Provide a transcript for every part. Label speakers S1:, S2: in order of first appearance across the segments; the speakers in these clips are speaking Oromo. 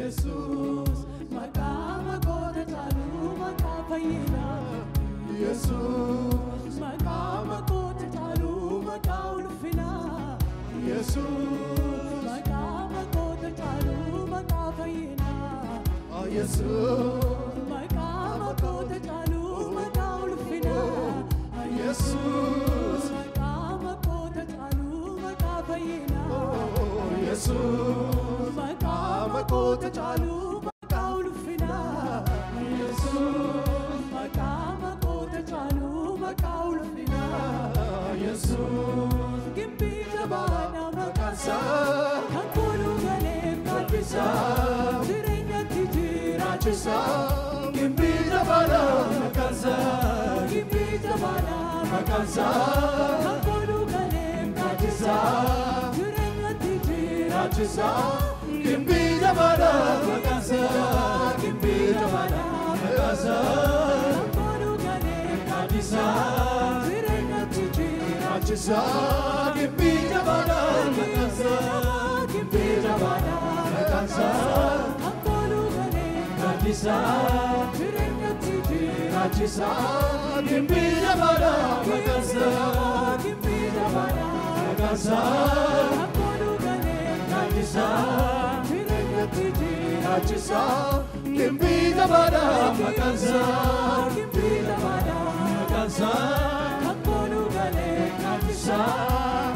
S1: Jesus, makama kota chalu makafayina. Jesus, makama kota chalu makaulfina. Jesus, makama kota chalu makafayina. Jesus, makama kota chalu makaulfina. Jesus, makama kota chalu makafayina. Jesus, makama kota chalu makaulfina. Jesus, makama kota chalu makaulfina. Jesus, kimbi jabana makasa, hakulu ganem kalbisa, direnya tijira chisa, kimbi jabana makasa, kimbi jabana makasa, hakulu ganem kalbisa, direnya tijira chisa, kimbi jabana makasa, kimbi jabana makasa, hakulu ganem kalbisa, direnya tijira chisa, kimbi jabana makasa, kimbi jabana makasa, hakulu ganem kalbisa, direnya tijira chisa, kimbi jabana makasa, kimbi jabana makasa, hakulu ganem kalbisa, direnya tijira chisa, kimbi jabana makasa, kimbi jabana makasa, hakulu ganem kalbisa,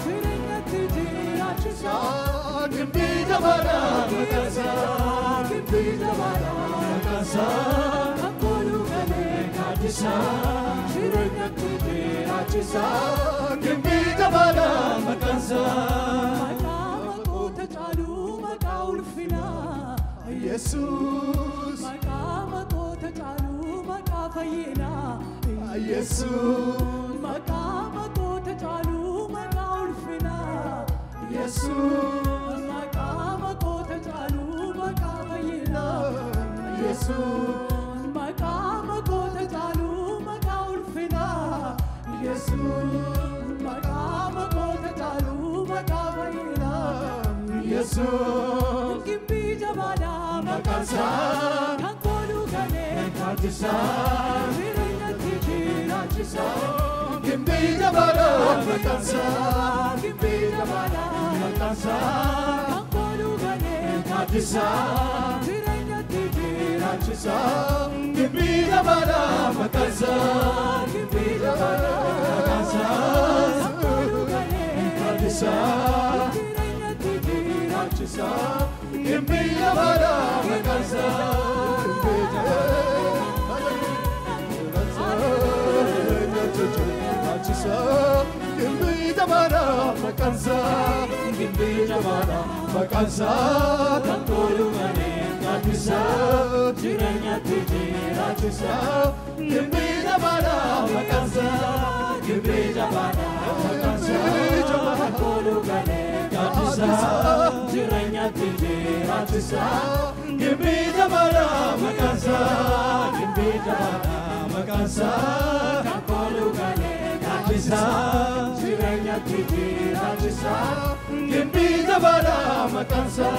S1: direnya tijira chisa, kimbi jabana makasa, kimbi jabana makasa, hakulu ganem kalbisa, direnya tijira chisa, kimbi jabana makasa, makama kota chalu makaulfina. Jesus, makama kota chalu makafayina. Jesus, makama kota chalu makaulfina. Jesus, makama kota chalu makafayina. Jesus, makama kota chalu makaulfina. Jesus, makama kota chalu makafayina. Jesus, kimbi jabana makasa, hakulu ganem kalbisa, direnya tijira chisa, kimbi jabana makasa, kimbi jabana makasa, hakulu ganem kalbisa, direnya tijira chisa, kimbi jabana makasa, kimbi jabana makasa, hakulu ganem kalbisa, direnya tijira chisa, kimbi jabana makasa, kimbi jabana makasa, kimbi jabana makasa, hakulu ganem kalbisa, direnya tijira chisa, kimbi jabana makasa, kimbi jabana makasa, hakulu ganem kalbisa, direnya tijira chisa, kimbi jabana makasa, kimbi jabana makasa, hakulu ganem kalbisa, direnya tijira chisa, kimbi jabana makasa.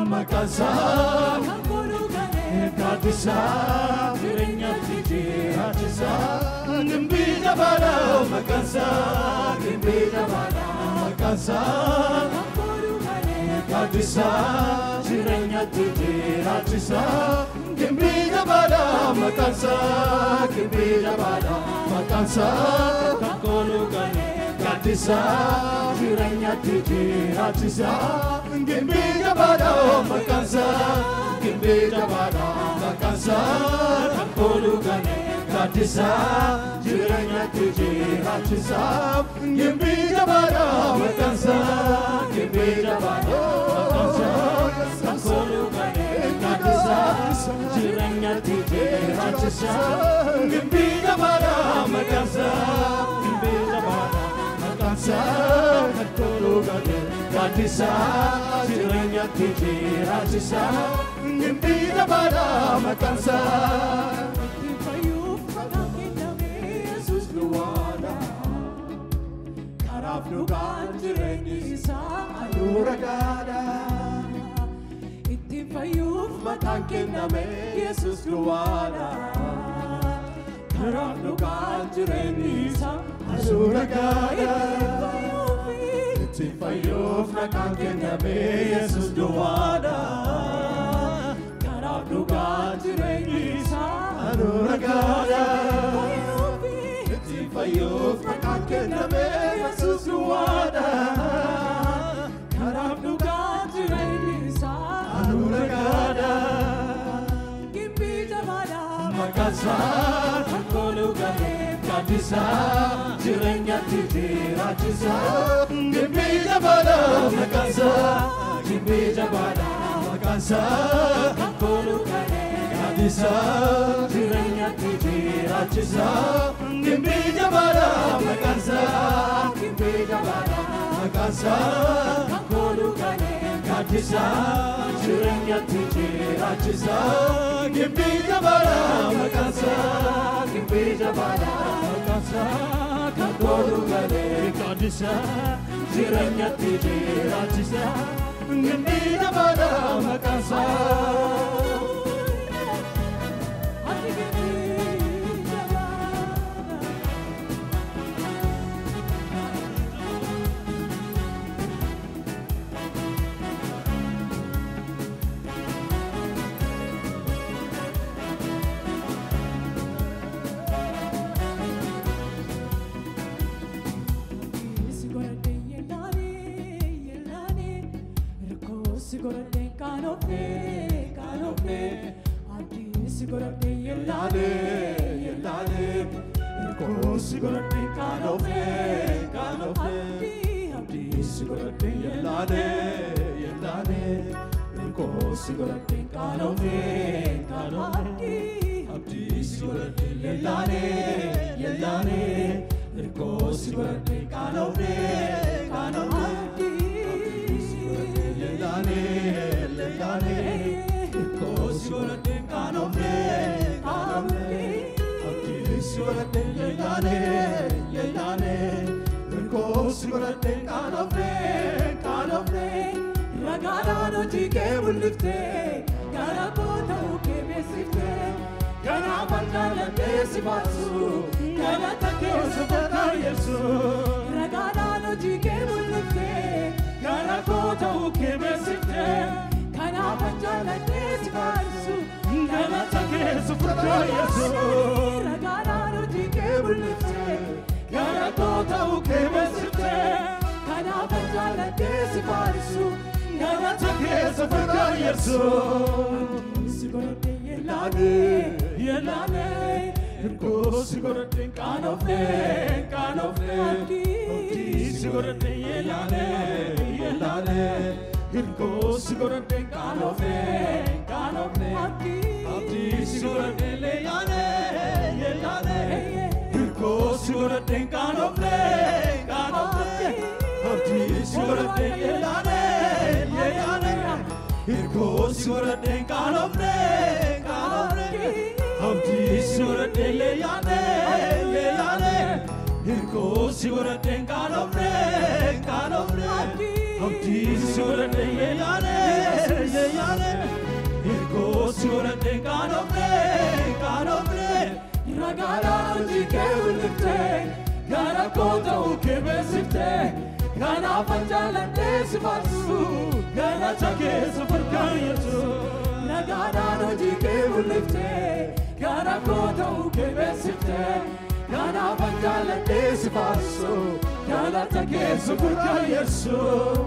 S1: Makasa, hakulu ganem kalbisa, direnya tijira chisa, kimbi jabana makasa, kimbi jabana makasa, hakulu ganem Kadisa jirenya tijirachisa Gimbija bada makansa Gimbija bada makansa Kakolu gane Kadisa jirenya tijirachisa Gimbija bada makansa Gimbija bada makansa Kakolu gane Kadisa jirenya tijirachisa Gimbija bada makansa Gimbija bada makansa Kakolu gane Kadisa jirenya tijirachisa Gimbija bada makansa Gimbija bada makansa Kakolu gane Kadisa jirenya tijirachisa Gimbija bada makansa Karaflugan jirenisa anuragada Itti fayyuf matan kenname Yesus luwada Karaflugan jirenisa anuragada Itti fayyuf matan kenname Yesus luwada Karaflugan jirenisa anuragada Fayuf makakenname Yesus luwada Karab nugan jireenisa anuragada Gimbija bada makansa Kakolu gane Kadisa jireenya tijirachisa Gimbija bada makansa Gimbija bada makansa Kakolu gane Kadisa jireenya tijirachisa Gimbija bada makansa Gimbija bada makansa Kakolu gane Kadisa jirenya tijirachisa Gimbija bada makansa Gimbija bada makansa Kakolu gane Kadisa jirenya tijirachisa Gimbija bada makansa Sigurate kanofne Adi sigurate yellane Ko sigurate kanofne Adi sigurate yellane Ko sigurate kanofne Adi sigurate yellane Ko sigurate kanofne Lelane, Kosigurate kanofne, Kosigurate lelane, Kosigurate kanofne, Ragana no jike mulifte, Gana bota uke besifte, Gana bandana desivatsu, Gana take suvata yesu, Ragana no jike mulifte. Gana kota uke besifte, Gana bandana desivatsu, Gana take suvata yesu, Ragana no jike mulifte, Gana kota uke besifte, Gana bandana desivatsu, Gana take suvata yesu. Sigurate yellane, Ko sigurate kanofne, Sigurate yellane, Ko sigurate kanofne, Sigurate leyane, Ko sigurate kanofne, Sigurate yellane, Ko sigurate kanofne, Sigurate leyane, Ko sigurate kanofne, sigurate leyane, Ko sigurate kanofne, Ragana jike ulifte, Gana kota uke besifte, Gana panjala desivatsu, Gana galata keessa furkaan Yesuus nagaadhaan hojii kee mul'iftee gara koo ta'uu kee beeksiftee kanaafan jaalladhee si faarsu galata keessa furkaan Yesuus.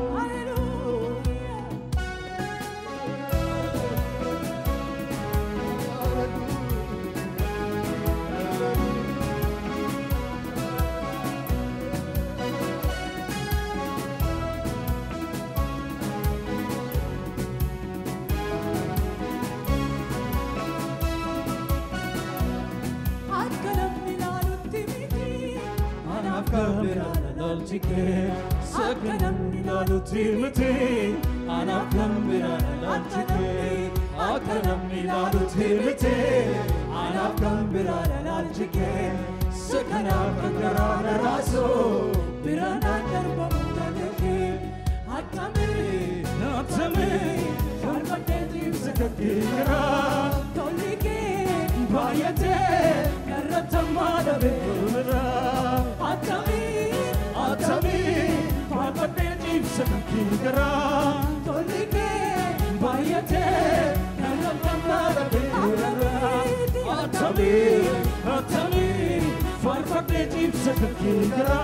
S1: Sakanamni laalutti miti anaaf gambiraan laalchite akkanamni laalutti miti anaaf gambiraan laalchite sakanaaf garaan raasu biraanaan darbamu danda'e akkamii farmadheetiif sakakkiira tolli kee baay'atee garratammaa dhabeera farmadheetiif sakakkiira tolli kee baay'atee garratammaa dhabeera akkamii farmadheetiif sakakkiira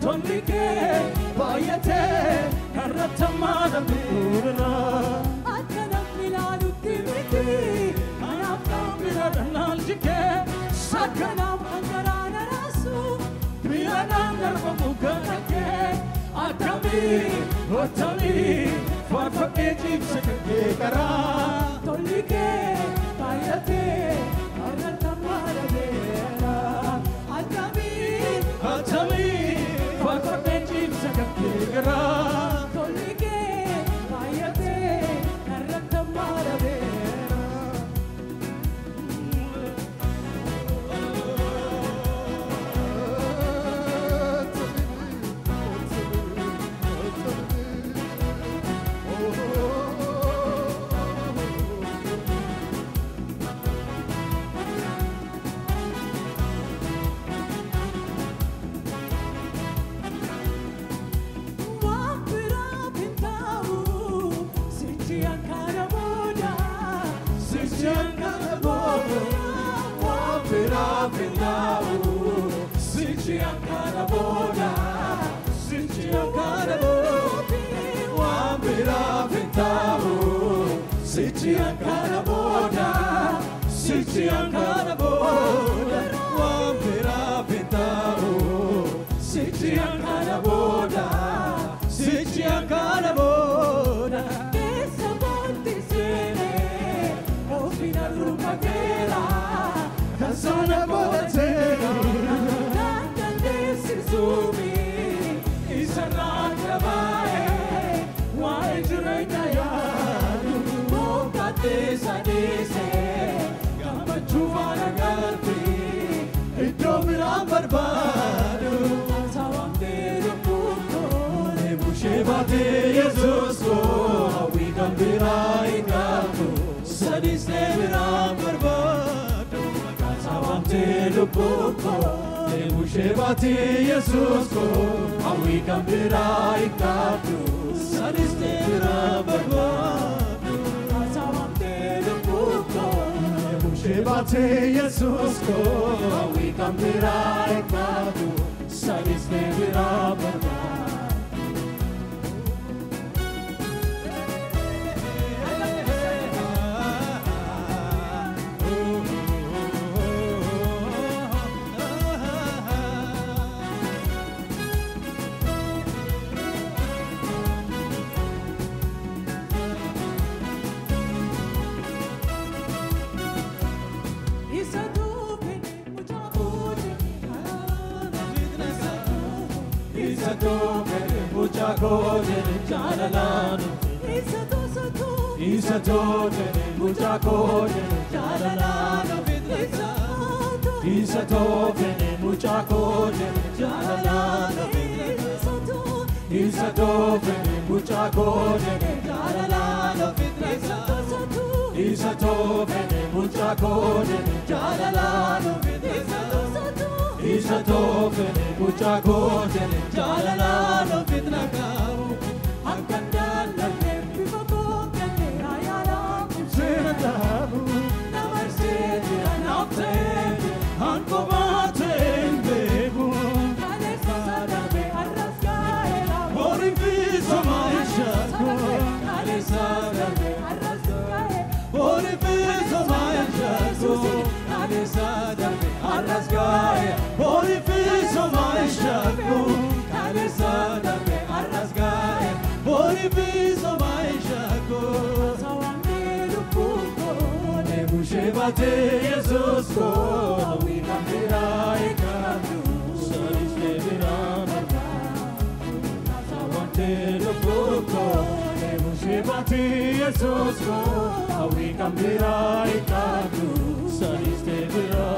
S1: tolli kee baay'atee garratammaa dhabeera akkanamni laalutti miti anaaf gambiraan laalchite sakanaaf hangaraan raasu biraanaan darbamu ganakee akkamii farmadheetiif sakakkiira tolli kee baay'atee garratammaa dhabeera akkamii farmadheetiif sakakkiira tolli kee baay'atee garratammaa dhabeera. Jesus ko awi gambira ikatu sadisne biram barbado kasawamte lupuko nebushebati Jesus ko awi gambira ikatu sadisne biram barbado kasawamte lupuko nebushebati Jesus ko awi gambira ikatu sadisne biram barbado. Isato tene mucha cosa jalalano vidresa Isato tene mucha cosa jalalano vidresa Isato tene mucha cosa jalalano vidresa Isato tene mucha cosa jalalano vidresa Isato tene mucha cosa jalalano vidresa Akandana Sadame arrasgae Bori biso maishako Sawame lupuko Nebu shebate Jesus ko Awina mera ekadu Saris lebira Sawame lupuko Nebu shebate Jesus ko Awina mera ekadu Saris lebira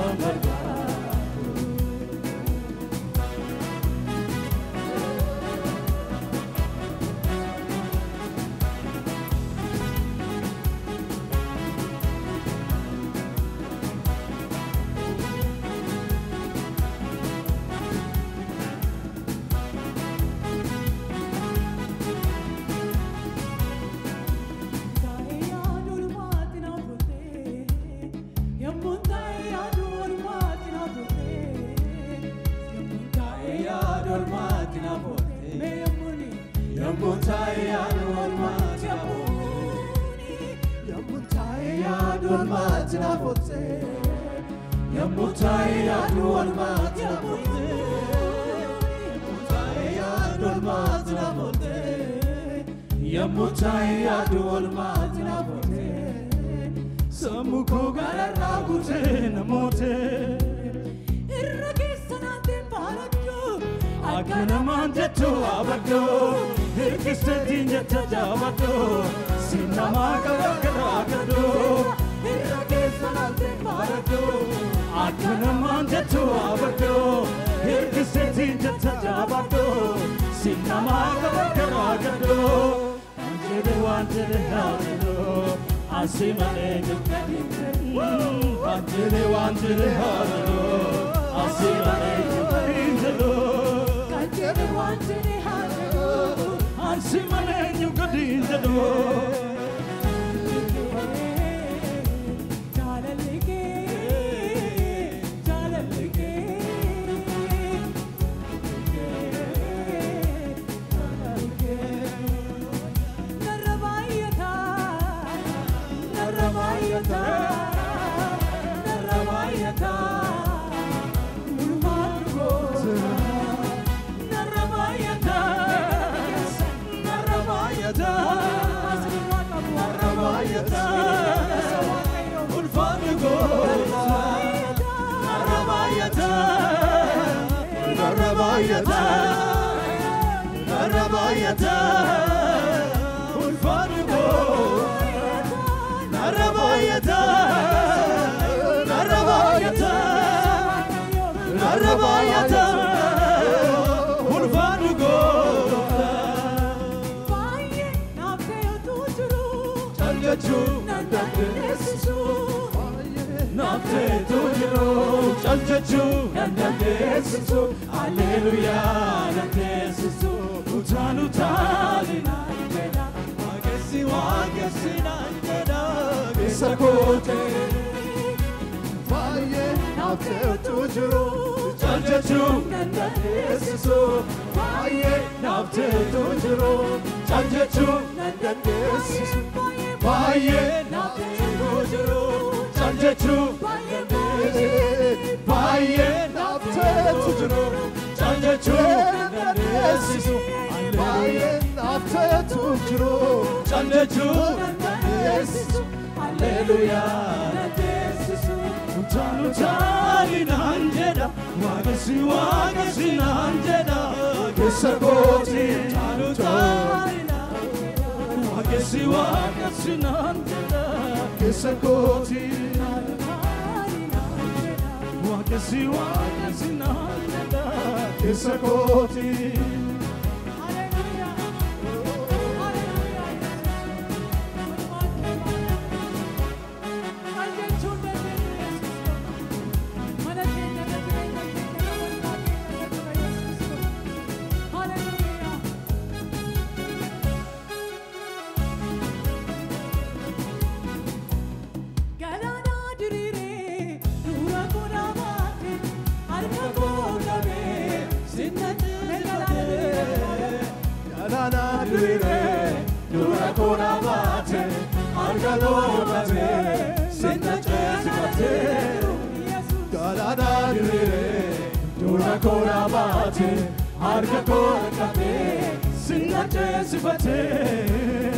S1: harka koo qabee sinna jeesifatee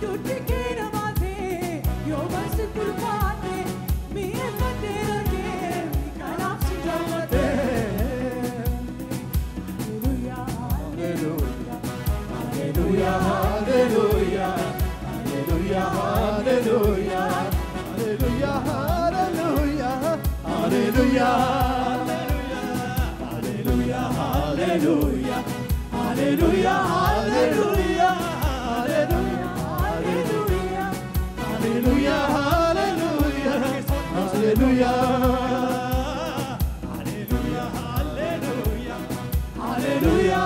S2: Tutti kina mate, yo basti kurmate, miye fatera ke, kanaf si jamate. Hallelujah,
S1: Hallelujah, hallelujah, hallelujah, hallelujah, hallelujah, hallelujah, hallelujah, hallelujah, hallelujah, hallelujah, hallelujah, hallelujah, hallelujah,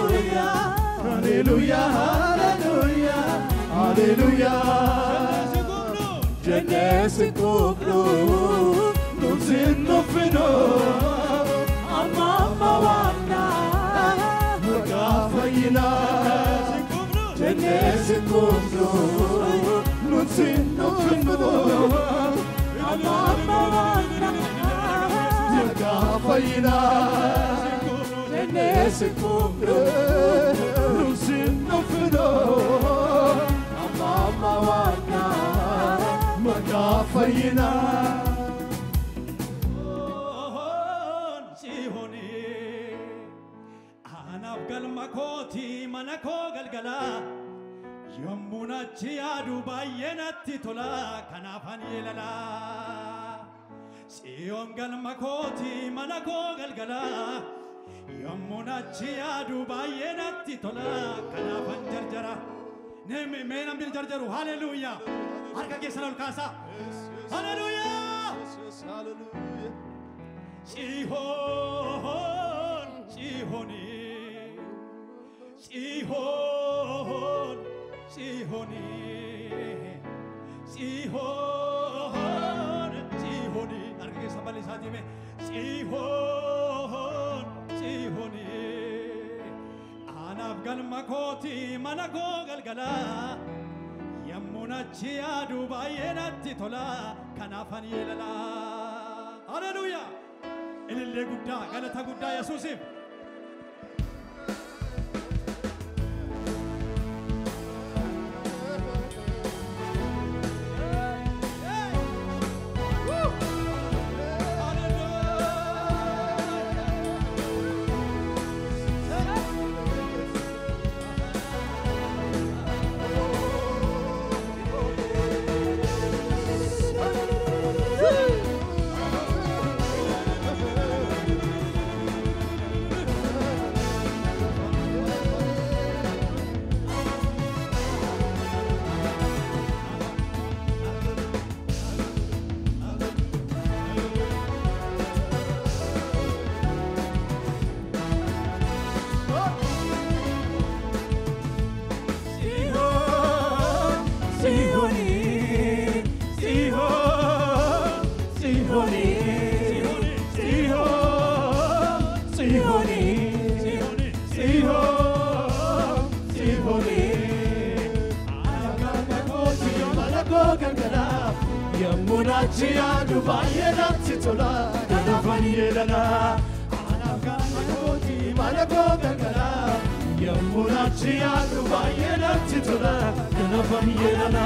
S1: hallelujah, hallelujah, hallelujah, hallelujah. Jennesi kublu, nuzin nufino,
S2: Amma wana,
S1: magafayina. Jennesi kublu, nuzin nufino,
S2: amma wana,
S1: magafayina. Jennesi kublu, nuzin nufino, wana. Magafayina
S3: Sihoni Anaf galmakoti manako galgala Yommuna chiadu bayenatti tola kanafan yelala Sion galmakoti manako galgala Yommuna chiadu bayenatti tola kanafan jarjara Neme menam bil jarjaru hallelujah Harka kesana ulkasa hallelujah Sihon Sihoni Sihon Sihoni Sihon Sihoni Harka kesana bali sathi mein Sihon Sihoni Anaf galmakoti manako galgala Yammuna chiadu bayenatti tola kanafan yelala Hallelujah Ilille gudda galata gudda Yesuusif
S1: Chiadu bayenatti tola kanafan yelala Anaf galmakoti manako galgala Yammuna chiadu bayenatti tola kanafan yelala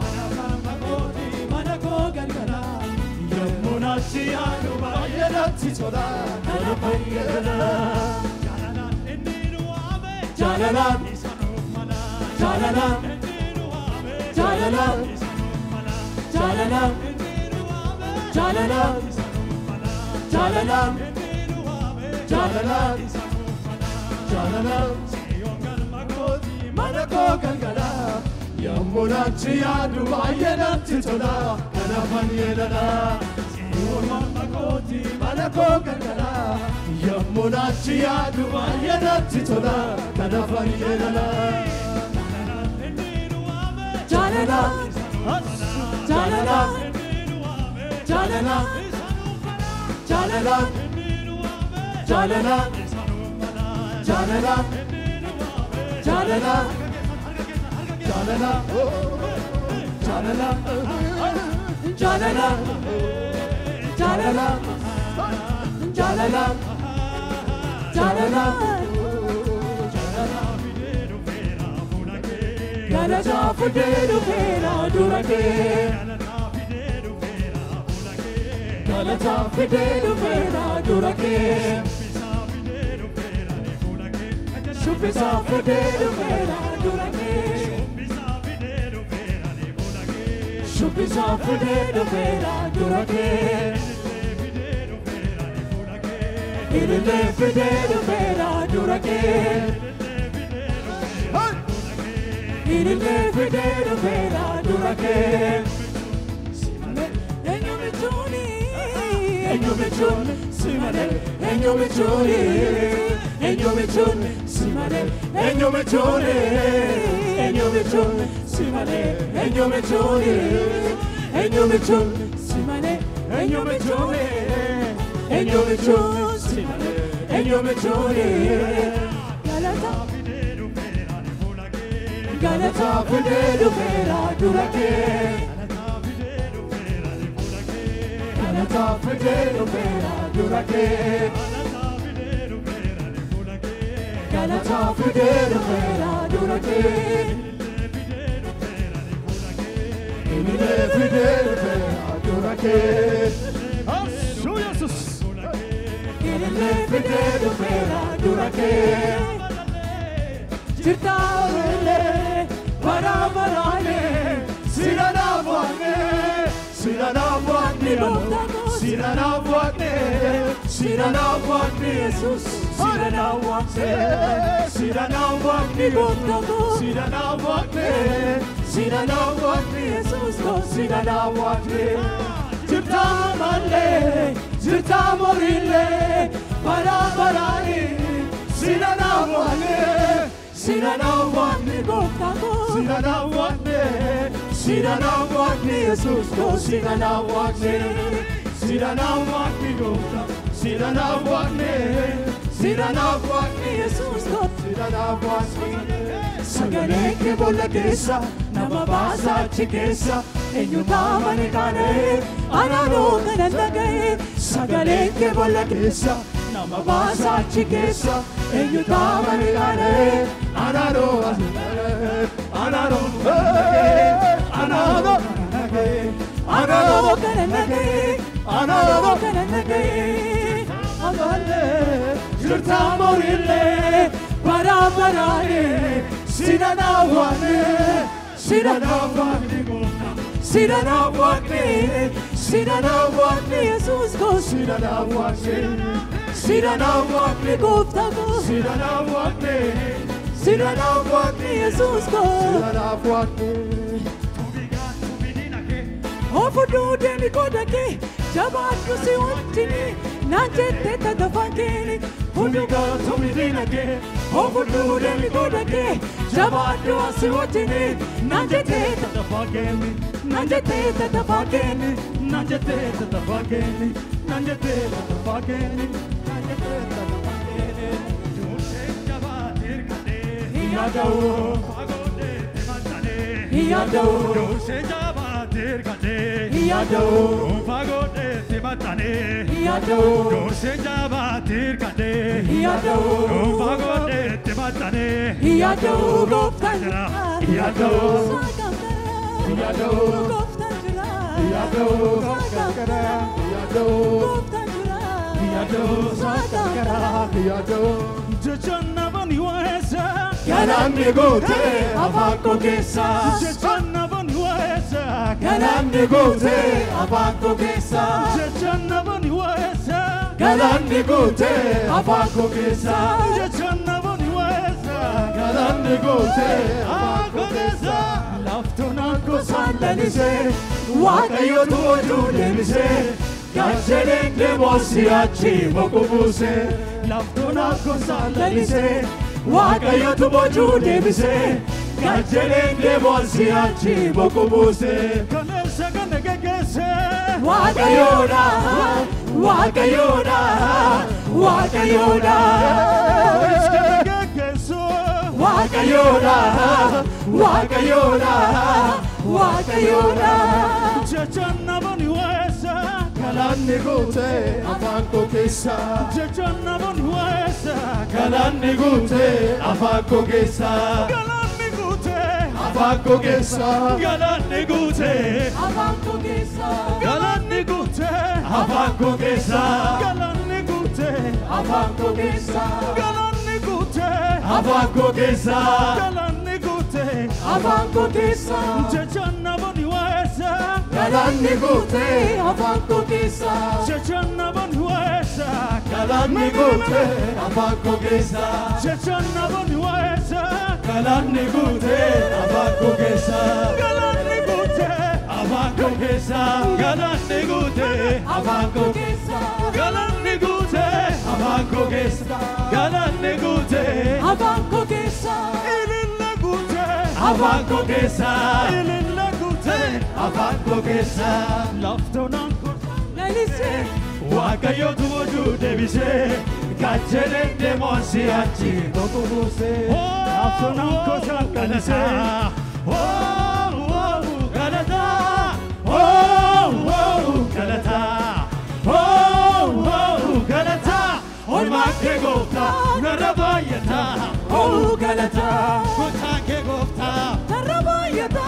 S1: Anaf galmakoti manako galgala Yammuna chiadu bayenatti tola kanafan yelala Jalalan enniru ame Jalalan isanuf mala Jalalan enniru ame Jalalan Jalalan Jalalan Jalalan Jalalan Jalalan manako galgala Yammuna chiadu bayenatti tola kanafan yelala Makoti manako galgala Yammuna chiadu bayenatti tola kanafan yelala Jalalan Jalalan Jalalan Jalalan Jalalan Jalalan Jalalan Jalalan Jalalan Jalalan Jalalan Jalala, Jalala, Galata Fidelu Fera Durake, Galata Fidelu Fera Durake, Shupisa Fidelu Fera Durake, Shupisa Fidelu Fera Durake, Irele Fidelu Fera Durake, Irele Fidelu Fera Durake, Enyo Michuni, Simane, Enyo Michuni, Enyo Michuni, Simane, Enyo Michuni, Enyo Michuni, Simane, Enyo Michuni, Enyo Michuni, Simane, Enyo Michuni, Enyo Michuni, Simane, Enyo Michuni, Galata Fidelu Fera Durake, Galata Fidelu Fera Durake, Galata Fidelu Fera Durake, Irele Fidelu Fera Durake, Irele Fidelu Fera Durake, Chitawele Paravarane, Siranavane, Siranavane, Siranavane, Siranavane, Jesus, Siranavane, Siranavane, Siranavane, Siranavane, Jesus, Siranavane, Chitamale, Chitamorile, Paravarane, Siranavane, Siranavane, Siranavane, Siranavane, Jesus, Siranavane, Siranavane, Siranavane, Siranavane, Jesus, Siranavane, Sagale ke bola kesa, nama baza chikesa, enyuta mane kane, anano kanandage, Sagale ke bola kesa, nama baza chikesa, enyuta mane kane, anano, anano, anano, anano kanandage, anano kanandage, agale, jirta morile, paravarane, Siranavane, Siranavane, Siranavane, Siranavane, Jesus, go Siranavane, Siranavane, Gupta, go Siranavane, Siranavane, Jesus, go Siranavane. Oh, for do demi godake, Jabat, you see what tini, Najete, the Fakini, Pumiga, Tomidinake, oh, for do demi godake, Jabat, you see what tini, Najete, the Fakini, Najete, the Fakini, Najete, the Fakini, Najete, the Fakini, Najete, the Fakini, Yado, Yado, Yado, Fagode, Timatane, Yado, Senjabatir Kade, Yado, Fagode, Timatane, Yado, Goptana, Yado, Yado, Goptana, Yado, Goptana, Yado, Goptana, Yado, Sakara, Yado, Jachanavani Wasa, Galamni Gote, Avako Kesa, Jachanavani Wasa, Galamni Gote, Avako Kesa, Jachanavani Wasa, Galamni Gote, Avako Kesa, Jachanavani Wasa, Galamni Gote, Avako Kesa, Laftona Kosandanise, Wakayo Toju Demise, Gachelende Mosiachi Mokobuse, Laftona Kosandanise, Wakayo Toju Demise, Gachelende Mosiachi Mokobuse, Kanesa Kanegese, Wakayoda, Wakayoda, Wakayoda, Wakayoda, Wakayoda, Wakayoda, Chachanavani Wesa, Galanni gute afanko kesa
S3: Jechanna bon huesa
S1: Galanni gute afanko kesa
S3: Galanni gute
S1: afanko kesa
S3: Galanni gute
S2: Avanco chissà,
S3: Galanni gute
S1: afanko kesa
S3: Galanni gute
S1: afanko kesa
S3: Galanni gute
S1: afanko kesa
S3: Galanni gute
S1: afanko kesa
S3: Jechanna bon huesa
S1: Galanni gute afanko kesa
S3: Jechanna bon huesa
S1: Galanni gute afanko kesa
S3: Jechanna bon huesa
S1: Galanni gute afanko kesa
S3: Galanni gute
S1: afanko kesa
S3: Galanni gute
S1: afanko
S2: chissà,
S3: Galanni gute
S1: afanko kesa
S3: Galanni gute
S2: avanco chissà,
S3: Ililla gute
S1: afanko kesa
S3: Ililla gute
S1: afanko kesa
S3: Laftonan
S2: Nelise,
S1: Waaqayyo tumoju debise gachelen demosi achi kokubuse
S3: Laftonan koşan kalese
S1: galata galata galata olma ke gofta narabayata
S2: oh galata,
S1: kota ke gofta
S2: Tarabayata,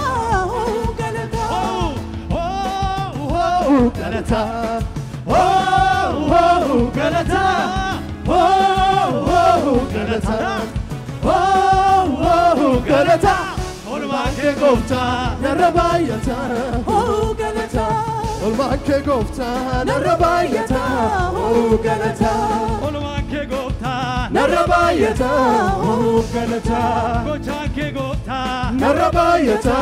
S2: oh galata,
S1: galata galata galata galata olma ke gofta narabayata
S2: oh galata,
S1: olma ke gofta narabayata oh galata
S3: Olman ke gofta
S1: narabayata oh galata
S3: Kochan ke gofta
S1: narabayata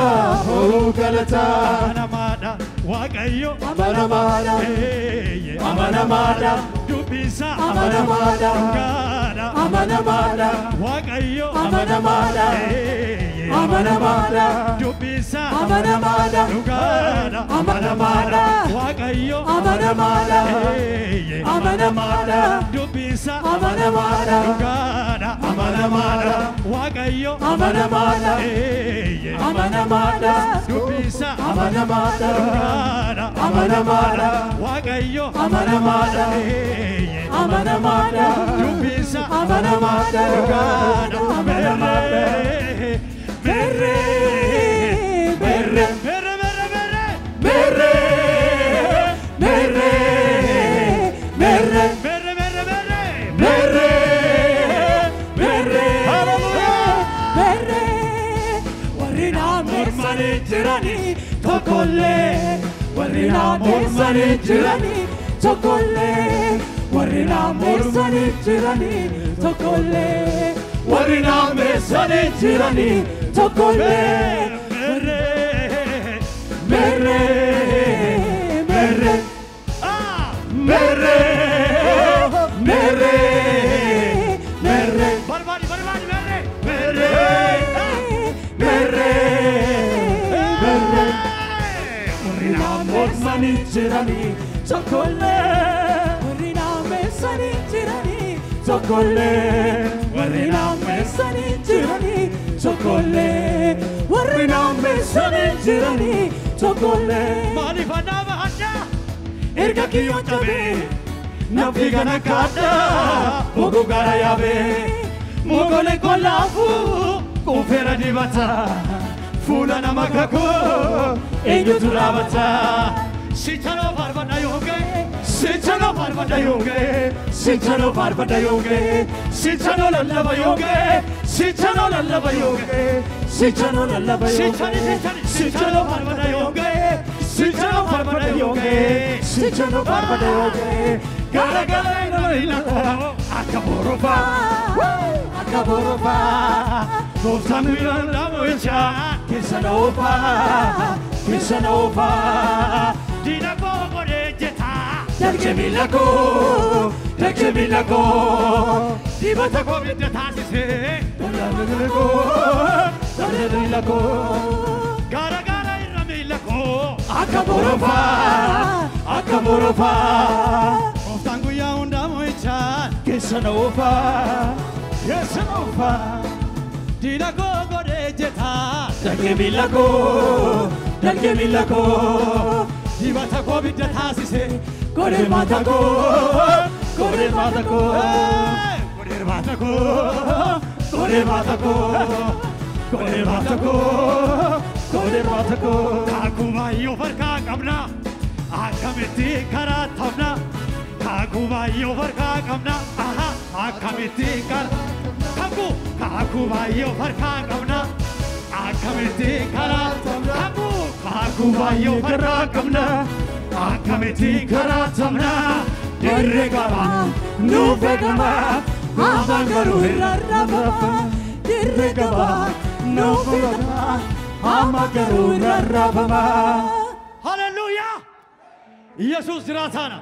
S1: oh galata
S3: Amanamada Waaqayyo
S1: amanamada
S3: Eye
S1: amanamada
S3: Dubisa
S1: amanamada
S3: Gada
S1: amanamada
S3: Waaqayyo
S1: amanamada
S3: Eye
S1: amanamada
S3: Dubisa
S1: amanamada
S3: Gada
S1: amanamada
S3: Waaqayyo
S1: amanamada
S3: Eye
S1: amanamada
S3: Dubisa
S1: amanamada
S3: Gada
S1: amanamada
S3: Waaqayyo
S1: amanamada
S3: Eye
S1: amanamada
S3: Dubisa
S1: amanamada
S3: Gada
S1: amanamada
S3: Waaqayyo
S1: amanamada
S3: Eye
S1: amanamada
S3: Dubisa
S1: amanamada
S3: Gada
S1: amanamada
S3: Berre
S1: berre
S3: Berre berre berre
S1: berre berre berre
S3: Berre berre berre
S1: berre berre
S2: Berre, warrina
S1: mormani jirani tokkolle warrina
S2: mormani
S1: mormani jirani
S2: tokkolle, warrina mormani jirani tokkolle,
S1: warrina mesani jirani tokkolle
S3: Berre
S1: berre berre
S3: Ah
S1: berre berre berre
S3: Barbari barbari berre
S1: berre berre berre warrina mormani jirani tokkolle
S2: warrina messani jirani
S1: tokkolle
S2: warrina messani jirani tokkolle, warrina messani jirani tokkolle,
S3: Maaliif anaama addaa
S1: erga kiyyo cabe nafi gana kada ogu gara yabe mogole kolafu kufera dibata fula na makako enyu turabata
S3: Sichano barbada yoge
S1: sichano parvada yoge sichano parvada yoge sichano lallaba yoge sichano lallaba yoge sichano lallaba yoge
S3: Sichani sichani
S1: sichano parvada yoge sichano parvada yoge sichano parvada yoge gara gara ina akaborofa akaborofa Goftan miranda mocha kisanova kisanova
S3: Dina gogo rejeta
S1: Dalke milako
S3: Dibata komite tasise
S1: Dalke milako
S3: Gara gara irra milako
S1: akaborofa
S3: Oftan guyyaa hundaa mo'ichaan
S1: kisanova
S3: Dina gogo rejeta
S1: Dalke milako
S3: dibata koo bidda taasise
S2: Kormaata koo Kormaata koo
S3: Kormaata koo Kormaata koo Kormaata koo
S2: Kormaata koo
S3: Kaakuma yoo farkaa qabna akkamitti karaa taphna Kaakuma yoo farkaa qabna akkamitti Kaakuma yoo farkaa qabna akkamitti karaa taphna Kaakuma yoo farkaa qabna akkamitti karaa taphna dirree qaba
S2: nuuf eegama afaan garuu irra rafama dirree qaba nuuf eegama afaan garuu irra rafama
S3: ሃሌሉያ ኢየሱስ ጅራታና